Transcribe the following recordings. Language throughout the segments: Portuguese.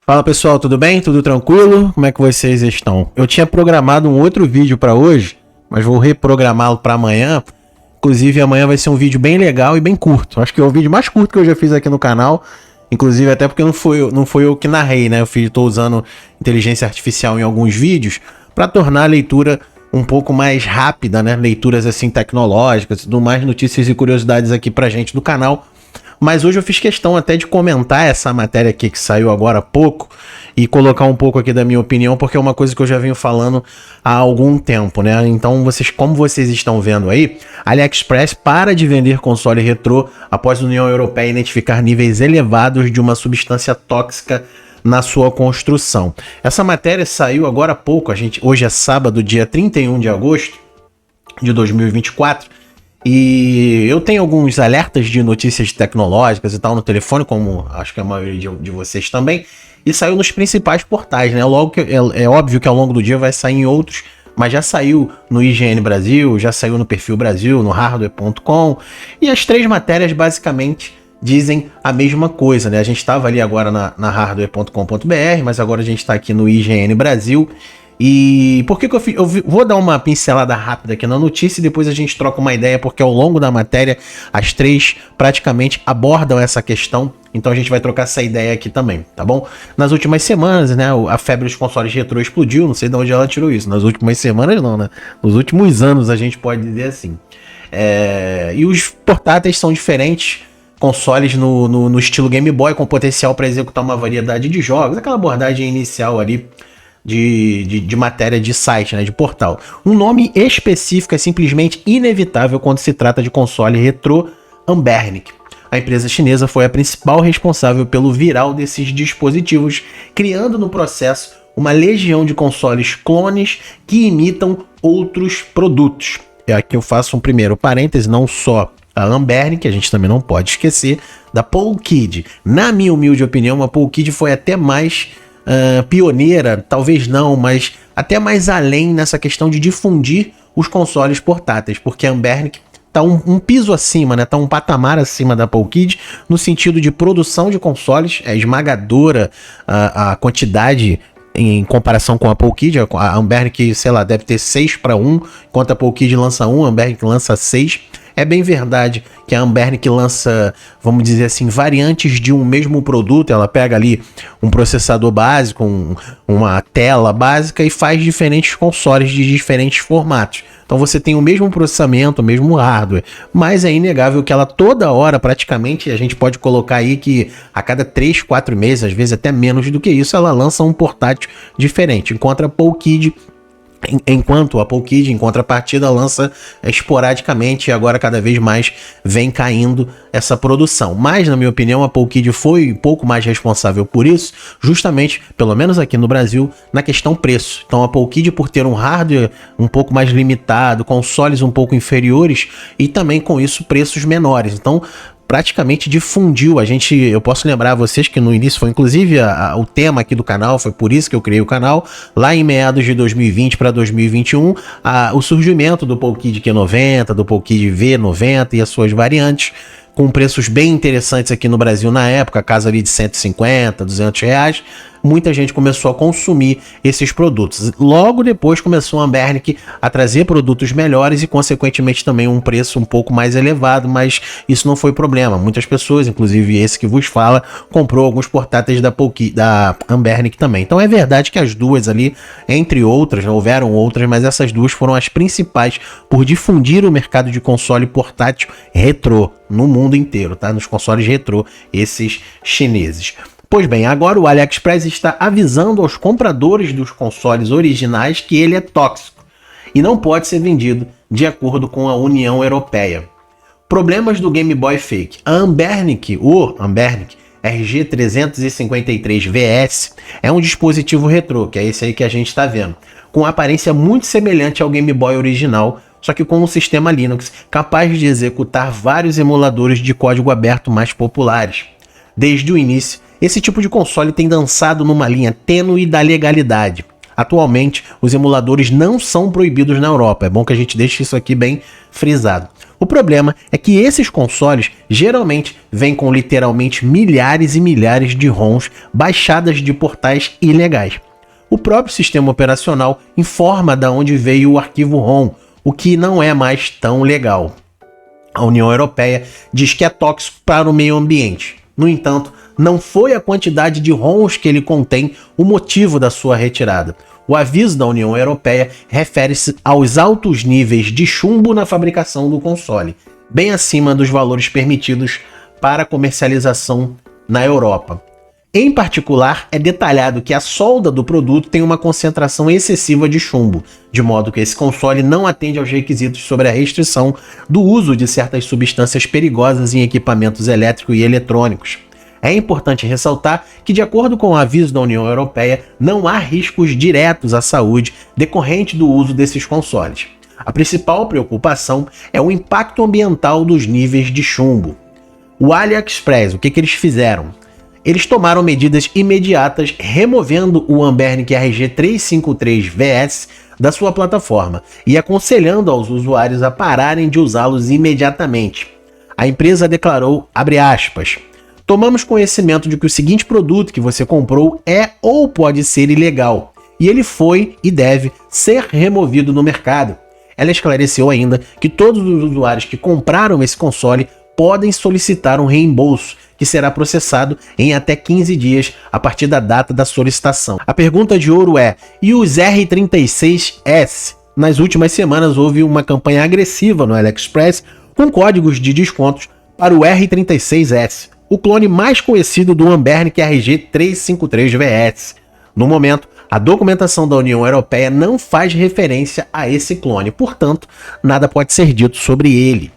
Fala pessoal, tudo bem? Tudo tranquilo? Como é que vocês estão? Eu tinha programado um outro vídeo para hoje, mas vou reprogramá-lo para amanhã. Inclusive amanhã vai ser um vídeo bem legal e bem curto. Acho que é o vídeo mais curto que eu já fiz aqui no canal. Inclusive até porque não foi eu que narrei, né? Estou usando inteligência artificial em alguns vídeos para tornar a leitura um pouco mais rápida, né? Leituras assim tecnológicas, tudo mais, notícias e curiosidades aqui pra gente do canal. Mas hoje eu fiz questão até de comentar essa matéria aqui que saiu agora há pouco e colocar um pouco aqui da minha opinião, porque é uma coisa que eu já venho falando há algum tempo, né? Então, como vocês estão vendo aí, a AliExpress para de vender console retrô após a União Europeia identificar níveis elevados de uma substância tóxica na sua construção. Essa matéria saiu agora há pouco, hoje é sábado, dia 31 de agosto de 2024, e eu tenho alguns alertas de notícias tecnológicas e tal no telefone, como acho que a maioria de vocês também, e saiu nos principais portais, né? Logo que, é óbvio que ao longo do dia vai sair em outros, mas já saiu no IGN Brasil, já saiu no Perfil Brasil, no Hardware.com, e as três matérias basicamente dizem a mesma coisa, né? A gente estava ali agora na Hardware.com.br, mas agora a gente está aqui no IGN Brasil. E por que eu vou dar uma pincelada rápida aqui na notícia e depois a gente troca uma ideia, porque ao longo da matéria as três praticamente abordam essa questão, então a gente vai trocar essa ideia aqui também, tá bom? Nas últimas semanas, né, a febre dos consoles retrô explodiu, não sei de onde ela tirou isso, nas últimas semanas não, né? Nos últimos anos a gente pode dizer assim. E os portáteis são diferentes, consoles no estilo Game Boy, com potencial para executar uma variedade de jogos, aquela abordagem inicial ali de matéria de site, né, de portal. Um nome específico é simplesmente inevitável quando se trata de console retrô. Anbernic, a empresa chinesa, foi a principal responsável pelo viral desses dispositivos, criando no processo uma legião de consoles clones que imitam outros produtos. E aqui eu faço um primeiro parêntese, não só a Anbernic, a gente também não pode esquecer da Polkid. Na minha humilde opinião, a Polkid foi até mais pioneira, talvez não, mas até mais além nessa questão de difundir os consoles portáteis, porque a Anbernic tá um piso acima, né? Tá um patamar acima da Polkid no sentido de produção de consoles, é esmagadora a quantidade em comparação com a Polkid. A Anbernic, sei lá, deve ter 6-1, enquanto a Polkid lança 1, a Anbernic lança 6. É bem verdade que a Anbernic lança, vamos dizer assim, variantes de um mesmo produto. Ela pega ali um processador básico, uma tela básica e faz diferentes consoles de diferentes formatos. Então você tem o mesmo processamento, o mesmo hardware, mas é inegável que ela toda hora, praticamente, a gente pode colocar aí que a cada 3-4 meses, às vezes até menos do que isso, ela lança um portátil diferente, enquanto a Polkid, em contrapartida, lança esporadicamente e agora cada vez mais vem caindo essa produção. Mas, na minha opinião, a Polkid foi um pouco mais responsável por isso, justamente, pelo menos aqui no Brasil, na questão preço. Então a Polkid, por ter um hardware um pouco mais limitado, consoles um pouco inferiores e também com isso preços menores. Então praticamente difundiu. Eu posso lembrar a vocês que no início foi inclusive o tema aqui do canal, foi por isso que eu criei o canal, lá em meados de 2020 para 2021, o surgimento do Polkid Q90, do Polkid V90 e as suas variantes, com preços bem interessantes aqui no Brasil na época, casa ali de 150, 200 reais, muita gente começou a consumir esses produtos. Logo depois começou a Anbernic a trazer produtos melhores e consequentemente também um preço um pouco mais elevado, mas isso não foi problema. Muitas pessoas, inclusive esse que vos fala, comprou alguns portáteis da Anbernic também. Então é verdade que as duas ali, entre outras, houveram outras, mas essas duas foram as principais por difundir o mercado de console portátil retrô no mundo inteiro, tá? Nos consoles retrô, esses chineses. Pois bem, agora o AliExpress está avisando aos compradores dos consoles originais que ele é tóxico e não pode ser vendido de acordo com a União Europeia. Problemas do Game Boy Fake. A Anbernic, o Anbernic RG353VS, é um dispositivo retrô, que é esse aí que a gente está vendo, com aparência muito semelhante ao Game Boy original, só que com um sistema Linux capaz de executar vários emuladores de código aberto mais populares. Desde o início, esse tipo de console tem dançado numa linha tênue da legalidade. Atualmente, os emuladores não são proibidos na Europa. É bom que a gente deixe isso aqui bem frisado. O problema é que esses consoles geralmente vêm com literalmente milhares e milhares de ROMs baixadas de portais ilegais. O próprio sistema operacional informa de onde veio o arquivo ROM, o que não é mais tão legal. A União Europeia diz que é tóxico para o meio ambiente. No entanto, não foi a quantidade de ROMs que ele contém o motivo da sua retirada. O aviso da União Europeia refere-se aos altos níveis de chumbo na fabricação do console, bem acima dos valores permitidos para comercialização na Europa. Em particular, é detalhado que a solda do produto tem uma concentração excessiva de chumbo, de modo que esse console não atende aos requisitos sobre a restrição do uso de certas substâncias perigosas em equipamentos elétricos e eletrônicos. É importante ressaltar que, de acordo com o aviso da União Europeia, não há riscos diretos à saúde decorrente do uso desses consoles. A principal preocupação é o impacto ambiental dos níveis de chumbo. O AliExpress, o que eles fizeram? Eles tomaram medidas imediatas removendo o Anbernic RG353VS da sua plataforma e aconselhando aos usuários a pararem de usá-los imediatamente. A empresa declarou, abre aspas, tomamos conhecimento de que o seguinte produto que você comprou é ou pode ser ilegal, e ele foi e deve ser removido no mercado. Ela esclareceu ainda que todos os usuários que compraram esse console podem solicitar um reembolso, que será processado em até 15 dias a partir da data da solicitação. A pergunta de ouro é, e os R36S? Nas últimas semanas houve uma campanha agressiva no AliExpress com códigos de descontos para o R36S, o clone mais conhecido do Anbernic RG353VS. No momento, a documentação da União Europeia não faz referência a esse clone, portanto, nada pode ser dito sobre ele.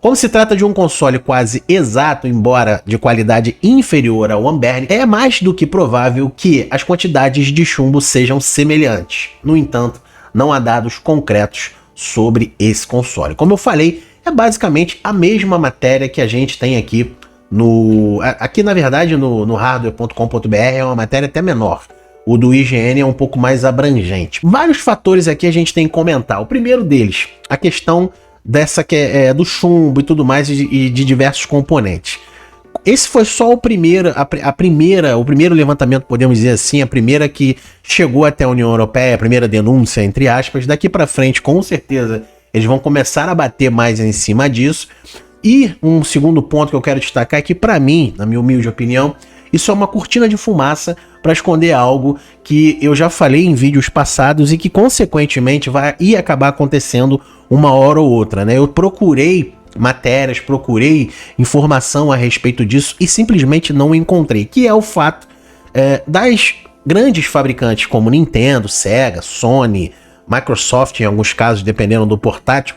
Como se trata de um console quase exato, embora de qualidade inferior ao Anbernic, é mais do que provável que as quantidades de chumbo sejam semelhantes. No entanto, não há dados concretos sobre esse console. Como eu falei, é basicamente a mesma matéria que a gente tem aqui Aqui, na verdade, no hardware.com.br é uma matéria até menor. O do IGN é um pouco mais abrangente. Vários fatores aqui a gente tem que comentar. O primeiro deles, a questão do chumbo e tudo mais e de diversos componentes. Esse foi só o primeiro levantamento, podemos dizer assim, a primeira que chegou até a União Europeia, a primeira denúncia, entre aspas. Daqui para frente, com certeza, eles vão começar a bater mais em cima disso. E um segundo ponto que eu quero destacar é que, para mim, na minha humilde opinião, isso é uma cortina de fumaça para esconder algo que eu já falei em vídeos passados e que, consequentemente, vai acabar acontecendo uma hora ou outra, né? Eu procurei matérias, procurei informação a respeito disso e simplesmente não encontrei, que é o fato das grandes fabricantes como Nintendo, Sega, Sony, Microsoft, em alguns casos, dependendo do portátil,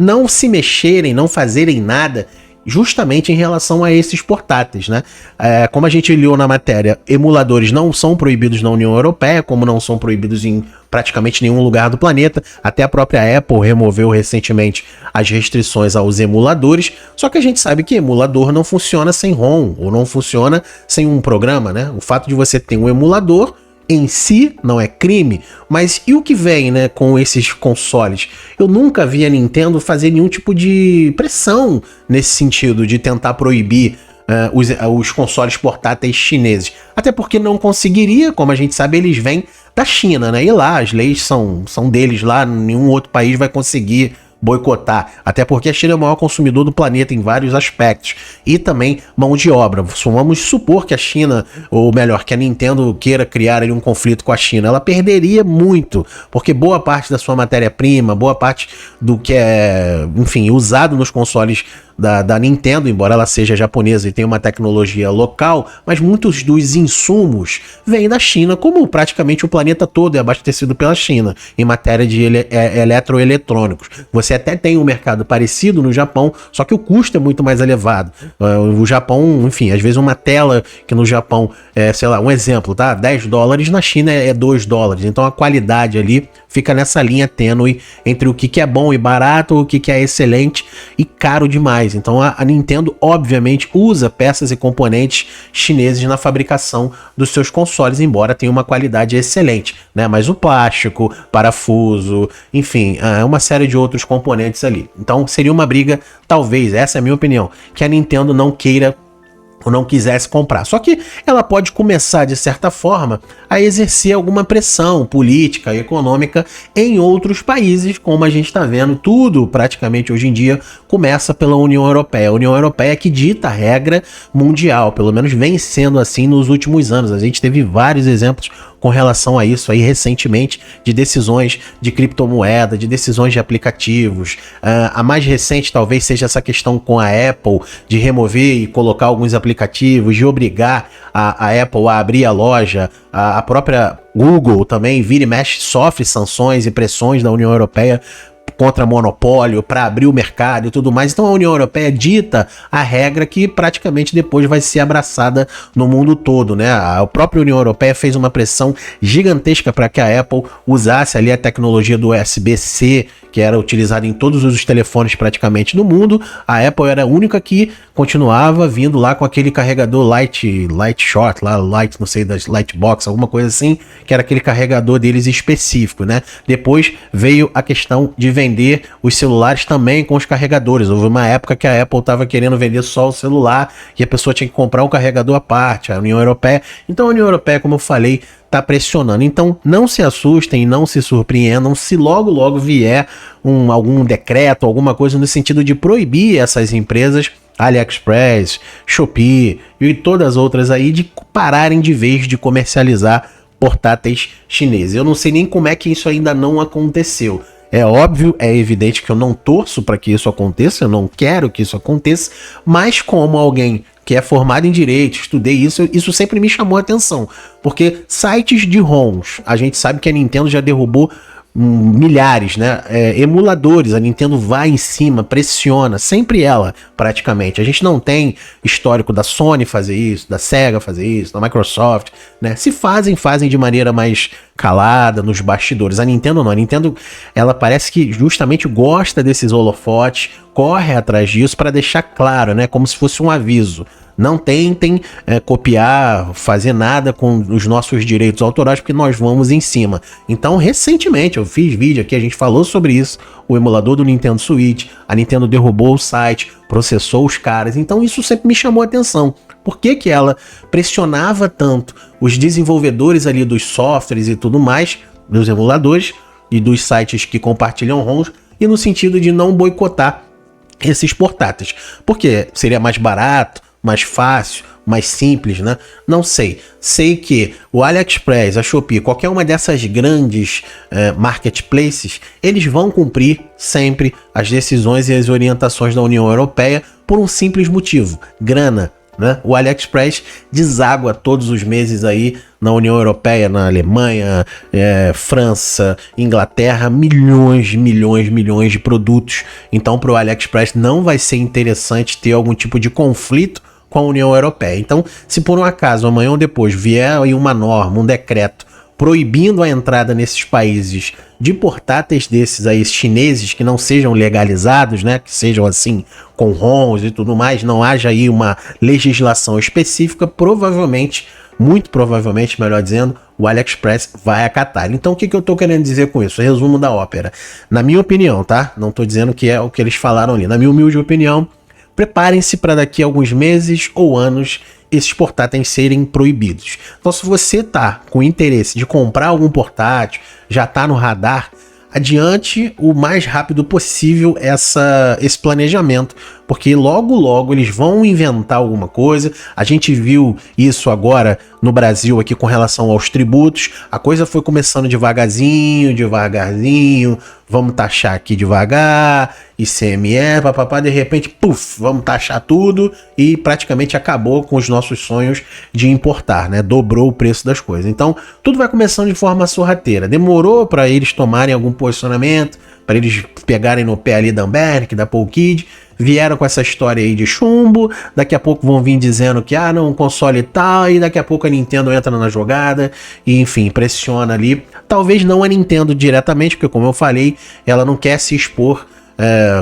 não se mexerem, não fazerem nada justamente em relação a esses portáteis, né? Como a gente leu na matéria, emuladores não são proibidos na União Europeia, como não são proibidos em praticamente nenhum lugar do planeta. Até a própria Apple removeu recentemente as restrições aos emuladores, só que a gente sabe que emulador não funciona sem ROM, ou não funciona sem um programa, né? O fato de você ter um emulador em si não é crime, mas e o que vem, né, com esses consoles? Eu nunca vi a Nintendo fazer nenhum tipo de pressão nesse sentido, de tentar proibir os consoles portáteis chineses. Até porque não conseguiria, como a gente sabe, eles vêm da China, né? E lá as leis são deles lá, nenhum outro país vai conseguir boicotar, até porque a China é o maior consumidor do planeta em vários aspectos, e também mão de obra. Vamos supor que a China, ou melhor, que a Nintendo queira criar ali um conflito com a China, ela perderia muito, porque boa parte da sua matéria-prima, boa parte do que é, enfim, usado nos consoles da Nintendo, embora ela seja japonesa e tenha uma tecnologia local, mas muitos dos insumos vêm da China, como praticamente o planeta todo é abastecido pela China, em matéria de eletroeletrônicos. Você até tem um mercado parecido no Japão, só que o custo é muito mais elevado. O Japão, enfim, às vezes uma tela que no Japão é, sei lá, um exemplo, tá? $10, na China é $2. Então a qualidade ali fica nessa linha tênue entre o que é bom e barato, o que é excelente e caro demais. Então a Nintendo obviamente usa peças e componentes chineses na fabricação dos seus consoles, embora tenha uma qualidade excelente, né? Mas o plástico, parafuso, enfim, uma série de outros componentes ali. Então seria uma briga, talvez, essa é a minha opinião, que a Nintendo não queira ou não quisesse comprar. Só que ela pode começar, de certa forma, a exercer alguma pressão política e econômica em outros países, como a gente está vendo, tudo praticamente hoje em dia começa pela União Europeia. A União Europeia que dita a regra mundial, pelo menos vem sendo assim nos últimos anos. A gente teve vários exemplos com relação a isso aí recentemente, de decisões de criptomoeda, de decisões de aplicativos. A mais recente talvez seja essa questão com a Apple, de remover e colocar alguns aplicativos, de obrigar a Apple a abrir a loja. A própria Google também vira e mexe, sofre sanções e pressões da União Europeia contra monopólio, para abrir o mercado e tudo mais. Então a União Europeia dita a regra que praticamente depois vai ser abraçada no mundo todo, né? A própria União Europeia fez uma pressão gigantesca para que a Apple usasse ali a tecnologia do USB-C, que era utilizada em todos os telefones praticamente do mundo. A Apple era a única que continuava vindo lá com aquele carregador Light Short, lá, Light, não sei, das Lightbox, alguma coisa assim, que era aquele carregador deles específico, né? Depois veio a questão de vender os celulares também com os carregadores. Houve uma época que a Apple estava querendo vender só o celular e a pessoa tinha que comprar um carregador à parte, a União Europeia. Então a União Europeia, como eu falei, está pressionando. Então não se assustem e não se surpreendam se logo vier algum decreto, alguma coisa no sentido de proibir essas empresas, AliExpress, Shopee e todas as outras aí, de pararem de vez de comercializar portáteis chineses. Eu não sei nem como é que isso ainda não aconteceu. É óbvio, é evidente que eu não torço para que isso aconteça, eu não quero que isso aconteça, mas como alguém que é formado em direito, estudei isso sempre me chamou a atenção, porque sites de ROMs, a gente sabe que a Nintendo já derrubou milhares, né? Emuladores, a Nintendo vai em cima, pressiona, sempre ela, praticamente. A gente não tem histórico da Sony fazer isso, da Sega fazer isso, da Microsoft, né? Se fazem de maneira mais calada, nos bastidores. A Nintendo não, a Nintendo, ela parece que justamente gosta desses holofotes, corre atrás disso para deixar claro, né? Como se fosse um aviso. Não tentem copiar, fazer nada com os nossos direitos autorais, porque nós vamos em cima. Então, recentemente, eu fiz vídeo aqui, a gente falou sobre isso, o emulador do Nintendo Switch, a Nintendo derrubou o site, processou os caras, então isso sempre me chamou a atenção. Por que que ela pressionava tanto os desenvolvedores ali dos softwares e tudo mais, dos emuladores e dos sites que compartilham ROMs, e no sentido de não boicotar esses portáteis? Porque seria mais barato, mais fácil, mais simples, né? Não sei. Sei que o AliExpress, a Shopee, qualquer uma dessas grandes marketplaces, eles vão cumprir sempre as decisões e as orientações da União Europeia por um simples motivo: grana. Né? O AliExpress deságua todos os meses aí na União Europeia, na Alemanha, França, Inglaterra, milhões de produtos. Então para o AliExpress não vai ser interessante ter algum tipo de conflito com a União Europeia. Então, se por um acaso amanhã ou depois vier aí uma norma, um decreto proibindo a entrada nesses países de portáteis desses aí chineses que não sejam legalizados, né, que sejam assim com ROMs e tudo mais, não haja aí uma legislação específica, provavelmente, muito provavelmente, melhor dizendo, o AliExpress vai acatar. Então o que eu tô querendo dizer com isso? Resumo da ópera. Na minha opinião, tá? Não tô dizendo que é o que eles falaram ali. Na minha humilde opinião, preparem-se para daqui a alguns meses ou anos esses portáteis serem proibidos. Então, se você tá com interesse de comprar algum portátil, já tá no radar, adiante o mais rápido possível esse planejamento, porque logo eles vão inventar alguma coisa. A gente viu isso agora no Brasil aqui com relação aos tributos. A coisa foi começando devagarzinho, vamos taxar aqui devagar, ICMS, papapá, de repente, puf, vamos taxar tudo e praticamente acabou com os nossos sonhos de importar, né? Dobrou o preço das coisas. Então, tudo vai começando de forma sorrateira. Demorou para eles tomarem algum posicionamento, para eles pegarem no pé ali da Ambernic, da Polkid. Vieram com essa história aí de chumbo, daqui a pouco vão vir dizendo que, não, um console tal, e daqui a pouco a Nintendo entra na jogada, e enfim, pressiona ali. Talvez não a Nintendo diretamente, porque como eu falei, ela não quer se expor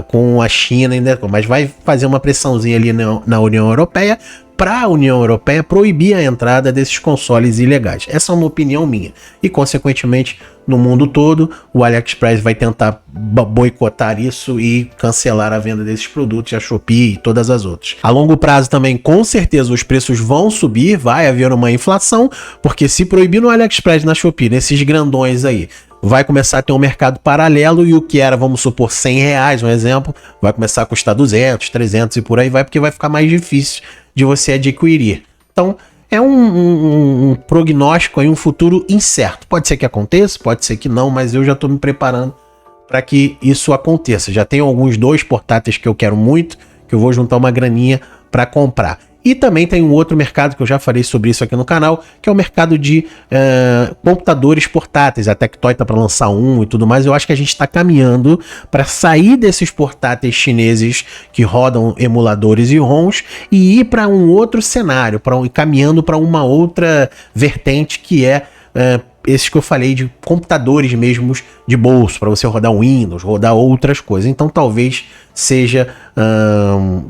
com a China ainda, mas vai fazer uma pressãozinha ali na União Europeia, para a União Europeia proibir a entrada desses consoles ilegais. Essa é uma opinião minha. E, consequentemente, no mundo todo, o AliExpress vai tentar boicotar isso e cancelar a venda desses produtos, a Shopee e todas as outras. A longo prazo também, com certeza, os preços vão subir, vai haver uma inflação, porque se proibir no AliExpress, na Shopee, nesses grandões aí, vai começar a ter um mercado paralelo e o que era, vamos supor, R$100, um exemplo, vai começar a custar 200, 300 e por aí vai, porque vai ficar mais difícil de você adquirir. Então, é um prognóstico aí, um futuro incerto. Pode ser que aconteça, pode ser que não, mas eu já estou me preparando para que isso aconteça. Já tenho alguns 2 portáteis que eu quero muito, que eu vou juntar uma graninha para comprar. E também tem um outro mercado que eu já falei sobre isso aqui no canal, que é o mercado de computadores portáteis. A Tectoy tá para lançar um e tudo mais. Eu acho que a gente está caminhando para sair desses portáteis chineses que rodam emuladores e ROMs e ir para um outro cenário, caminhando para uma outra vertente que é esses que eu falei de computadores mesmo de bolso, para você rodar Windows, rodar outras coisas. Então talvez seja,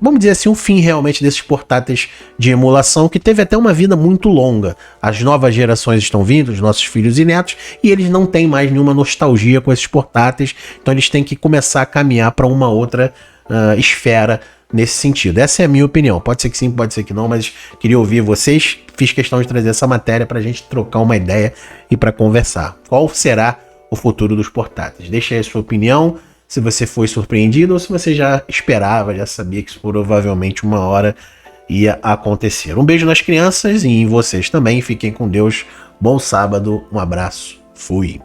vamos dizer assim, um fim realmente desses portáteis de emulação, que teve até uma vida muito longa. As novas gerações estão vindo, os nossos filhos e netos, e eles não têm mais nenhuma nostalgia com esses portáteis, então eles têm que começar a caminhar para uma outra esfera nesse sentido. Essa é a minha opinião. Pode ser que sim, pode ser que não, mas queria ouvir vocês. Fiz questão de trazer essa matéria para a gente trocar uma ideia e para conversar. Qual será o futuro dos portáteis? Deixa aí a sua opinião, se você foi surpreendido ou se você já esperava, já sabia que isso provavelmente uma hora ia acontecer. Um beijo nas crianças e em vocês também. Fiquem com Deus. Bom sábado. Um abraço. Fui.